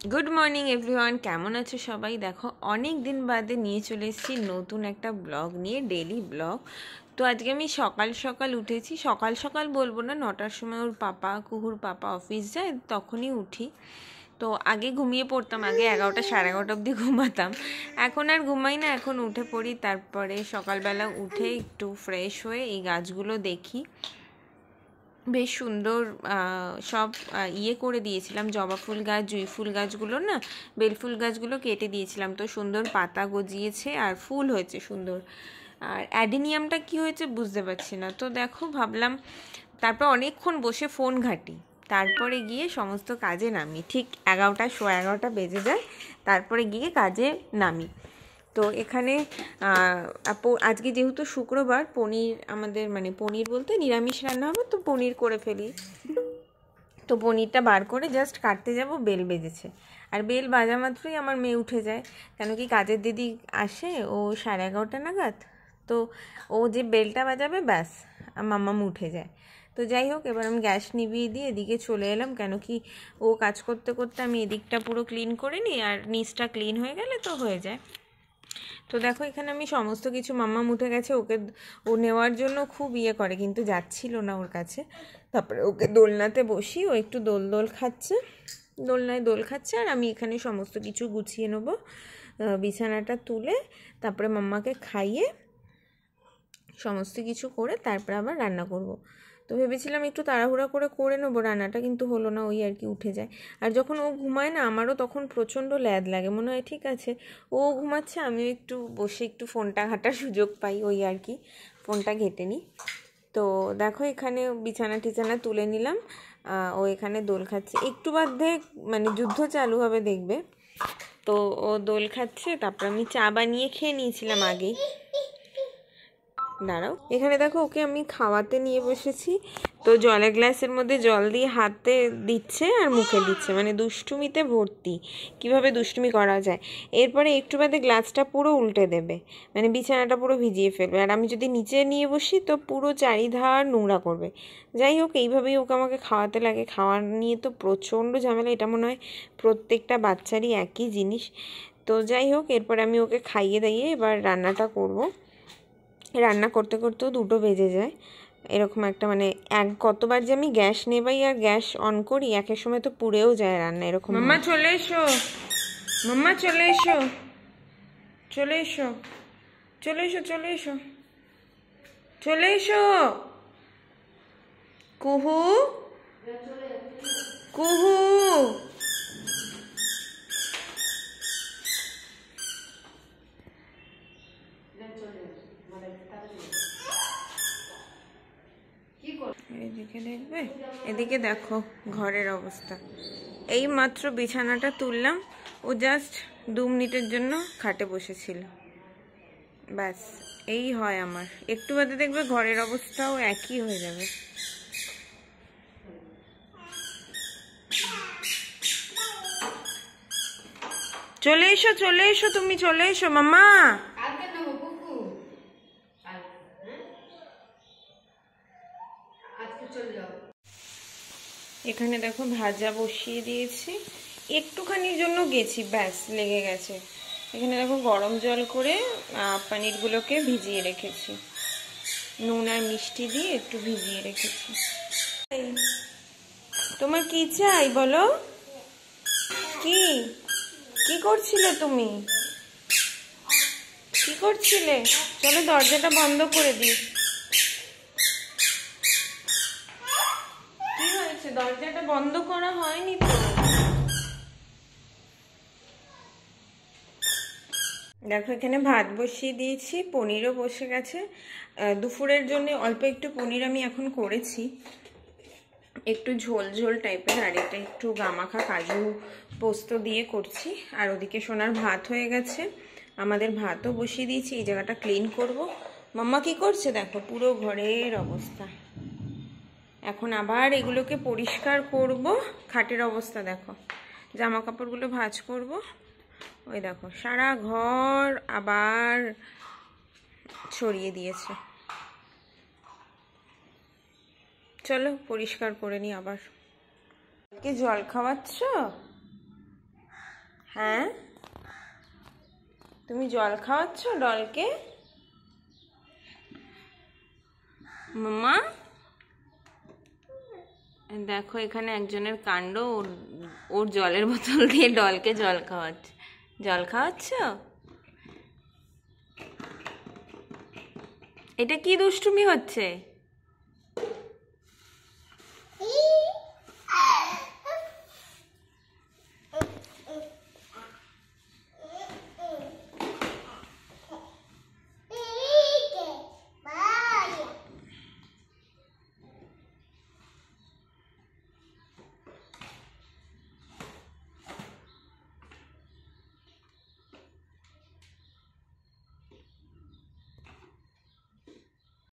Good morning everyone, কেমন আছো সবাই? দেখো অনেক দিন বাদে নিয়ে চলে এসেছি নতুন একটা ব্লগ নিয়ে, ডেলি ব্লগ। তো আজকে আমি সকাল সকাল উঠেছি, সকাল সকাল বলবো না, 9টার সময় ওর পাপা, কুহুর পাপা অফিস যায়, তখনই উঠি। তো আগে ঘুমিয়ে পড়তাম, আগে 11টা 11:30 অবধি ঘুমাতাম। এখন আর ঘুমাই না, এখন উঠে পড়ি। তারপরে সকালবেলা উঠে একটু ফ্রেশ হয়ে এই গাছগুলো দেখি, বেশ সুন্দর সব ইয়ে করে দিয়েছিলাম। জবা ফুল গাছ, জুঁই ফুল গাছগুলো না, বেলফুল গাছগুলো কেটে দিয়েছিলাম, তো সুন্দর পাতা গজিয়েছে আর ফুল হয়েছে সুন্দর। আর অ্যাডিনিয়ামটা কি হয়েছে বুঝতে পারছি না। তো দেখো ভাবলাম, তারপর অনেকক্ষণ বসে ফোন ঘাঁটি, তারপরে গিয়ে সমস্ত কাজে নামি। ঠিক 11টা 11:15 বেজে যায়, তারপরে গিয়ে কাজে নামি। তো এখানে আজকে যেহেতু শুক্রবার, পনির আমাদের, মানে পনির বলতে নিরামিষ রান্না হবে, তো পনির করে ফেলি। তো পনিরটা বার করে জাস্ট কাটতে যাব, বেল বেজেছে। আর বেল বাজা মাত্রই আমার মেয়ে উঠে যায়, কেন কি কাজের দিদি আসে ও 11:30 নাগাদ। তো ও যে বেলটা বাজাবে ব্যাস মাম্মাম উঠে যায়। তো যাই হোক, এবার আমি গ্যাস নিভিয়ে দিয়ে এদিকে চলে এলাম, কেন কি ও কাজ করতে করতে আমি এদিকটা পুরো ক্লিন করে নিই, আর নিচটা ক্লিন হয়ে গেলে তো হয়ে যায়। তো দেখো এখানে আমি সমস্ত কিছু, মাম্মাম উঠে গেছে, ওকে ও নেওয়ার জন্য খুব ইয়ে করে, কিন্তু যাচ্ছিল না ওর কাছে। তারপরে ওকে দোলনাতে বসি, ও একটু দোল খাচ্ছে, দোলনায় দোল খাচ্ছে, আর আমি এখানে সমস্ত কিছু গুছিয়ে নেবো, বিছানাটা তুলে, তারপরে মাম্মাকে খাইয়ে সমস্ত কিছু করে তারপরে আবার রান্না করব। তো ভেবেছিলাম একটু তাড়াহুড়া করে নেবো রান্নাটা, কিন্তু হলো না, ওই আর কি উঠে যায়। আর যখন ও ঘুমায় না, আমারও তখন প্রচণ্ড ল্যাদ লাগে, মনে হয় ঠিক আছে ও ঘুমাচ্ছে, আমিও একটু বসে একটু ফোনটা ঘাঁটার সুযোগ পাই, ওই আর কি ফোনটা ঘেঁটে নিই। তো দেখো এখানে বিছানা টিছানা তুলে নিলাম, ও এখানে দোল খাচ্ছে, একটু বাদে মানে যুদ্ধ চালু হবে দেখবে। তো ও দোল খাচ্ছে, তারপর আমি চা বানিয়ে খেয়ে নিয়েছিলাম আগেই। দাঁড়াও, এখানে দেখো ওকে আমি খাওয়াতে নিয়ে বসেছি। তো জলের গ্লাসের মধ্যে জল দিয়ে হাতে দিচ্ছে আর মুখে দিচ্ছে, মানে দুষ্টুমিতে ভর্তি, কিভাবে দুষ্টুমি করা যায়। এরপরে একটু বাদে গ্লাসটা পুরো উল্টে দেবে, মানে বিছানাটা পুরো ভিজিয়ে ফেলবে, আর আমি যদি নিচে নিয়ে বসি তো পুরো চারিধার নোংরা করবে। যাই হোক, এইভাবেই ওকে আমাকে খাওয়াতে লাগে। খাওয়ার নিয়ে তো প্রচণ্ড ঝামেলা, এটা মনে হয় প্রত্যেকটা বাচ্চারই একই জিনিস। তো যাই হোক, এরপরে আমি ওকে খাইয়ে দাইয়ে এবার রান্নাটা করব। রান্না করতে করতেও 2টো বেজে যায়, এরকম একটা, মানে কতবার যে আমি গ্যাস নেবাই আর গ্যাস অন করি, একের সময় তো পুড়েও যায় রান্না, এরকম। মাম্মা চলে এসো, মাম্মা চলে এসো, চলে এসো, চলে এসো, চলে এসো, চলে এসো, কুহু, কুহু। এদিকে দেখবে, এদিকে দেখো ঘরের অবস্থা। এই মাত্র বিছানাটা তুললাম, ও জাস্ট 2 মিনিটের জন্য খাটে বসেছিল, ব্যাস এই হয় আমার। একটু বাদে দেখবে ঘরের অবস্থাও একই হয়ে যাবে। চলে এসো, চলে এসো, তুমি চলে এসো মাম্মা। এখানে দেখো ভাজা বসিয়ে দিয়েছি, একটুখানির জন্য গেছি, ব্যাস লেগে গেছে। এখানে দেখো গরম জল করে পনিরগুলোকে ভিজিয়ে রেখেছি, নুন আর মিষ্টি দিয়ে একটু ভিজিয়ে রেখেছি। তোমার কি চাই বলো? কি কি করছিলে তুমি? কি করছিলে? চলো দরজাটা বন্ধ করে দিই। কি হয়েছে? দরজাটা বন্ধ করা হয়নি তো। দেখো এখানে ভাত বসিয়ে দিয়েছি, পনিরও বসে গেছে। দুপুরের জন্য অল্প একটু পনির আমি এখন করেছি, একটু ঝোল ঝোল টাইপের, আর এটা একটু গামাখা কাজু পোস্ত দিয়ে করছি। আর ওদিকে সোনার ভাত হয়ে গেছে, আমাদের ভাতও বসিয়ে দিয়েছি। এই জায়গাটা ক্লিন করব। মাম্মা কি করছে দেখো, পুরো ঘরের অবস্থা। এখন আবার এগুলোকে পরিষ্কার করব। খাটের অবস্থা দেখো, জামা কাপড়গুলো ভাঁজ করব। ওই দেখো সারা ঘর আবার ছড়িয়ে দিয়েছে। চলো পরিষ্কার করে নি আবার। কে জল খাওয়াচ্ছ? হ্যাঁ, তুমি জল খাওয়াচ্ছ ডলকে? মাম্মা দেখো এখানে একজনের কাণ্ড, ওর জলের বোতল দিয়ে ডলকে জল খাওয়াচ্ছে। জল খাওয়াচ্ছ? এটা কি দুষ্টুমি হচ্ছে?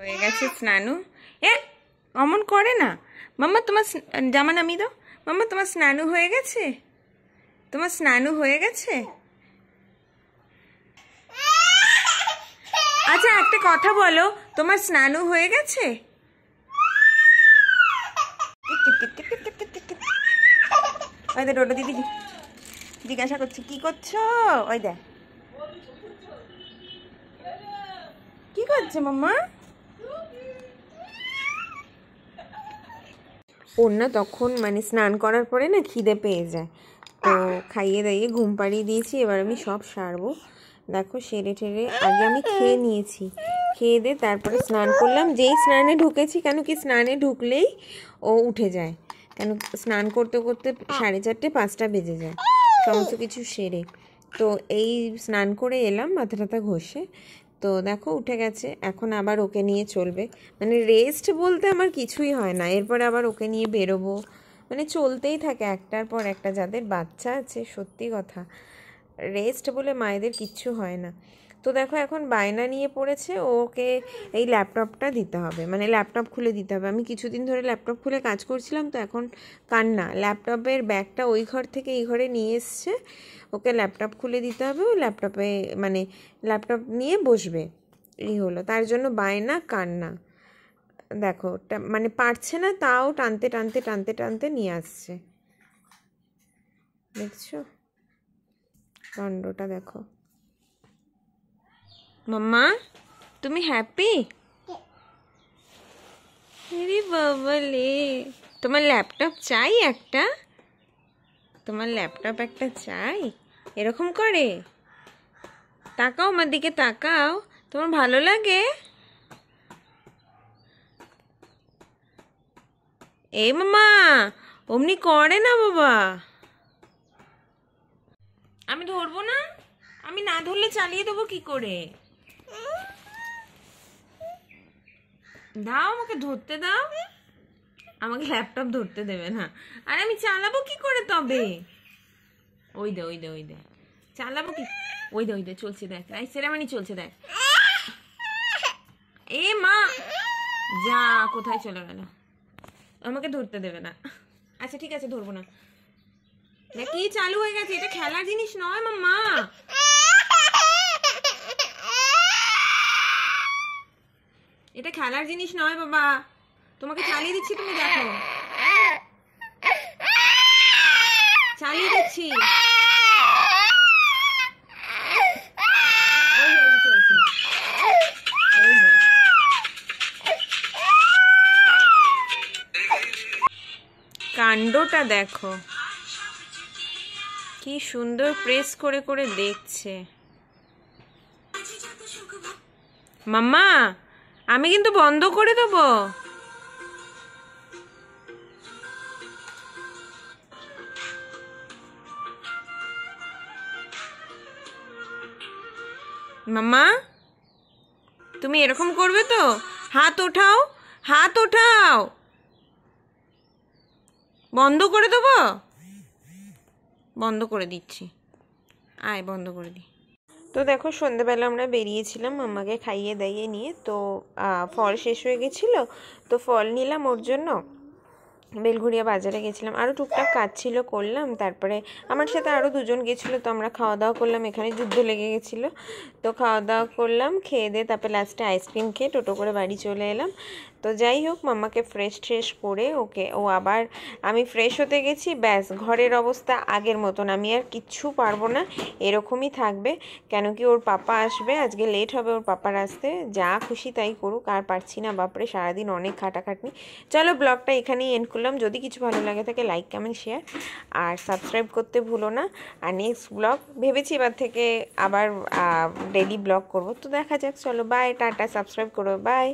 হয়ে গেছে স্নানু। এ অমন করে না মাম্মা, তোমার জামা নামিয়ে দাও। মাম্মা তোমার স্নানু হয়ে গেছে? তোমার স্নানু হয়ে গেছে? আচ্ছা একটা কথা বলো, তোমার স্নানু হয়ে গেছে? ওই দেখ ওটা দিদি জিজ্ঞাসা করছি কি করছো। ওই দেখ কি করছে মাম্মা। ওর না তখন মানে স্নান করার পরে না খিদে পেয়ে যায়, তো খাইয়ে দাইয়ে ঘুম পাড়িয়ে দিয়েছি। এবার আমি সব সারবো। দেখো সেরে ঠেরে আগে আমি খেয়ে নিয়েছি, খেয়ে দিয়ে তারপরে স্নান করলাম। যেই স্নানে ঢুকেছি, কেন কি স্নানে ঢুকলেই ও উঠে যায়, কেন স্নান করতে করতে 4:30 5টা বেজে যায় সমস্ত কিছু সেরে। তো এই স্নান করে এলাম মাথা টাথা ঘষে, তো দেখো উঠে গেছে। এখন আবার ওকে নিয়ে চলবে, মানে রেস্ট বলতে আমার কিছুই হয় না। এরপরে আবার ওকে নিয়ে বেরোবো, মানে চলতেই থাকে একটার পর একটা। যাদের বাচ্চা আছে সত্যি কথা রেস্ট বলে মায়েদের কিচ্ছু হয় না। তো দেখো এখন বায়না নিয়ে পড়েছে, ওকে এই ল্যাপটপটা দিতে হবে, মানে ল্যাপটপ খুলে দিতে হবে। আমি কিছুদিন ধরে ল্যাপটপ খুলে কাজ করছিলাম, তো এখন কান্না। ল্যাপটপের ব্যাগটা ওই ঘর থেকে এই ঘরে নিয়ে এসছে, ওকে ল্যাপটপ খুলে দিতে হবে। ও ল্যাপটপে মানে ল্যাপটপ নিয়ে বসবে, এই হলো তার জন্য বায়না কান্না। দেখো মানে পারছে না, তাও টানতে টানতে টানতে টানতে নিয়ে আসছে। দেখছো কাণ্ডটা দেখো। মাম্মা তুমি হ্যাপি? আরে বাবা লে, তোমার ল্যাপটপ চাই একটা? তোমার ল্যাপটপ একটা চাই? এরকম করে তাকাও আমার দিকে, তাকাও। তোমার ভালো লাগে? এই মামা অমনি করে না বাবা। আমি ধরবো না, আমি না ধরলে চালিয়ে দেবো কি করে? দাও আমাকে ধরতে দাও। আমাকে ল্যাপটপ ধরতে দেবে না, আর আমি চালাবো কি করে তবে? ওই দে ওই দে ওই দে, চালাবো কি? ওই দে ওই দে চলছে, দেখ রাইট সেরেমনি চলছে দেখ। এ মা যা, কোথায় চলে গেল? আমাকে ধরতে দেবে না। আচ্ছা ঠিক আছে ধরবো না। কি চালু হয়ে গেছে? এটা খেলার জিনিস নয় মাম্মা। এটা খেলার জিনিস নয় বাবা, তোমাকে চালিয়ে দিচ্ছি, তুমি দেখো চালিয়ে দিচ্ছি। কাণ্ডটা দেখো কি সুন্দর প্রেস করে করে দেখছে। মাম্মা আমি কিন্তু বন্ধ করে দেবো। মাম্মা তুমি এরকম করবে তো? হাত ওঠাও, হাত ওঠাও। বন্ধ করে দেবো? বন্ধ করে দিচ্ছি, আয় বন্ধ করে দি। তো দেখো সন্ধ্যেবেলা আমরা বেরিয়েছিলাম মাম্মাকে খাইয়ে দাইয়ে নিয়ে। তো ফল শেষ হয়ে গেছিলো, তো ফল নিলাম ওর জন্য। বেলঘড়িয়া বাজারে গেছিলাম, আরও টুকটাক কাজ ছিল করলাম। তারপরে আমার সাথে আরও দুজন গেছিলো, তো আমরা খাওয়া দাওয়া করলাম। এখানে যুদ্ধ লেগে গেছিলো, তো খাওয়া দাওয়া করলাম। খেয়ে দিয়ে তারপরে লাস্টে আইসক্রিম খেয়ে টোটো করে বাড়ি চলে এলাম। তো যাই হোক মাম্মাকে ফ্রেশ ট্রেশ করে ওকে ও আবার আমি ফ্রেশ হতে গেছি, ব্যাস ঘরের অবস্থা আগের মতন, আমি আর কিচ্ছু পারবো না, এরকমই থাকবে। কেন কি ওর পাপা আসবে, আজকে লেট হবে ওর পাপার আসতে, যা খুশি তাই করুক, আর পারছি না বাপরে, সারাদিন অনেক খাটাখাটনি। চলো ব্লগটা এখানেই এন্ড করলাম, যদি কিছু ভালো লাগে থাকে লাইক কমেন্ট শেয়ার আর সাবস্ক্রাইব করতে ভুলো না। আর নেক্সট ব্লগ ভেবেছি এবার থেকে আবার ডেলি ব্লগ করব, তো দেখা যাক। চলো বাই, টাটা, সাবস্ক্রাইব করো, বাই।